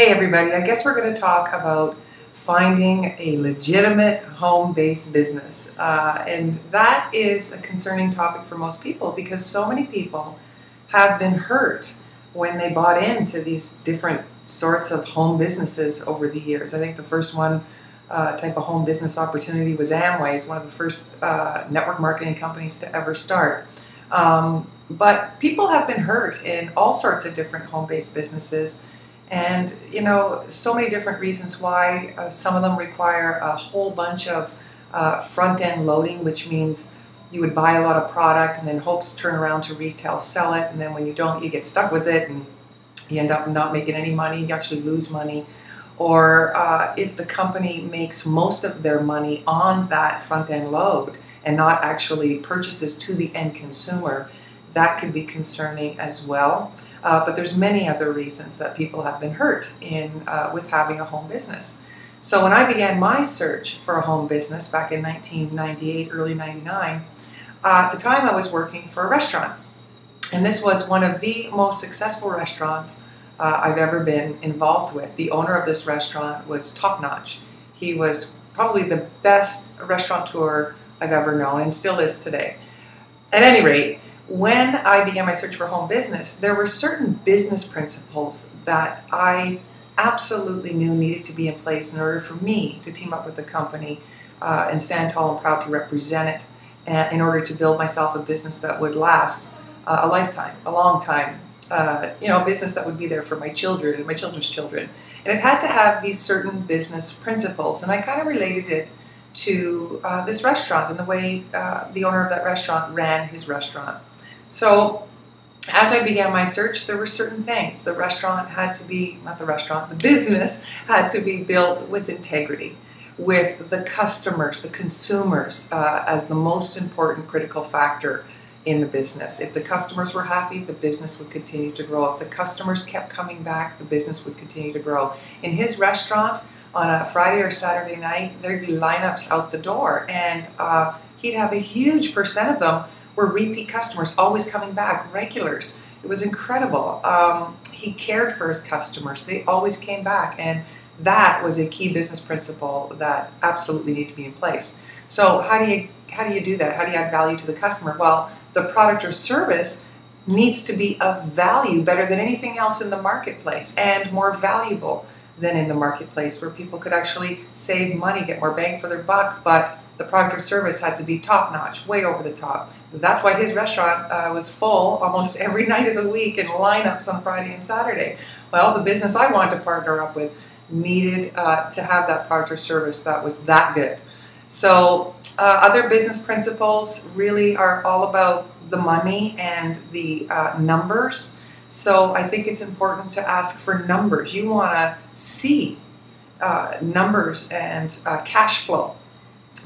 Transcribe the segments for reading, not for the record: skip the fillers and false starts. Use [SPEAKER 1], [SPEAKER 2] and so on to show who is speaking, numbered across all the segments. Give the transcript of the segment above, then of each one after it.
[SPEAKER 1] Hey everybody, I guess we're going to talk about finding a legitimate home-based business. And that is a concerning topic for most people because so many people have been hurt when they bought into these different sorts of home businesses over the years. I think the first one type of home business opportunity was Amway. It's one of the first network marketing companies to ever start. But people have been hurt in all sorts of different home-based businesses. And, you know, so many different reasons why. Some of them require a whole bunch of front-end loading, which means you would buy a lot of product and then hopes turn around to retail, sell it, and then when you don't, you get stuck with it and you end up not making any money, you actually lose money. Or if the company makes most of their money on that front-end load and not actually purchases to the end consumer, that could be concerning as well. But there's many other reasons that people have been hurt in with having a home business. So when I began my search for a home business back in 1998, early 99, at the time I was working for a restaurant. And this was one of the most successful restaurants I've ever been involved with. The owner of this restaurant was top-notch. He was probably the best restaurateur I've ever known and still is today. At any rate, when I began my search for home business, there were certain business principles that I absolutely knew needed to be in place in order for me to team up with the company and stand tall and proud to represent it in order to build myself a business that would last a lifetime, a long time, a business that would be there for my children and my children's children. And it had to have these certain business principles, and I kind of related it to this restaurant and the way the owner of that restaurant ran his restaurant. So as I began my search, there were certain things. The restaurant had to be, not the restaurant, the business had to be built with integrity, with the customers, the consumers as the most important critical factor in the business. If the customers were happy, the business would continue to grow. If the customers kept coming back, the business would continue to grow. In his restaurant, on a Friday or Saturday night, there'd be lineups out the door, and he'd have a huge percent of them were repeat customers, always coming back, regulars. It was incredible. He cared for his customers. They always came back, and that was a key business principle that absolutely needed to be in place. So how do you do that? How do you add value to the customer? Well, the product or service needs to be of value, better than anything else in the marketplace, and more valuable than in the marketplace, where people could actually save money, get more bang for their buck, but the product or service had to be top-notch, way over the top. That's why his restaurant was full almost every night of the week and lineups on Friday and Saturday. Well, the business I wanted to partner up with needed to have that product or service that was that good. So other business principles really are all about the money and the numbers. So I think it's important to ask for numbers. You want to see numbers and cash flow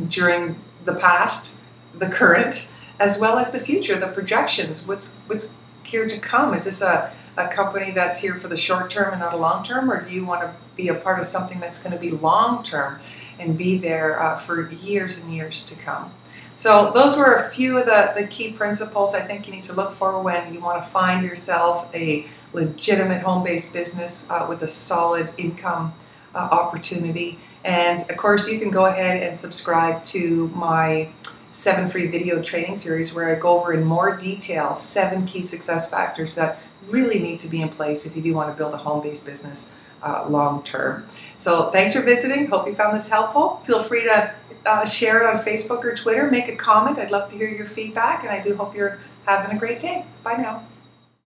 [SPEAKER 1] during the past, the current, as well as the future, the projections, what's here to come. Is this a company that's here for the short term and not a long term, or do you want to be a part of something that's going to be long term and be there for years and years to come? So those were a few of the key principles I think you need to look for when you want to find yourself a legitimate home-based business with a solid income opportunity. And of course, you can go ahead and subscribe to my 7 free video training series where I go over in more detail 7 key success factors that really need to be in place if you do want to build a home-based business long term. So thanks for visiting. Hope you found this helpful. Feel free to share it on Facebook or Twitter. Make a comment. I'd love to hear your feedback, and I do hope you're having a great day. Bye now.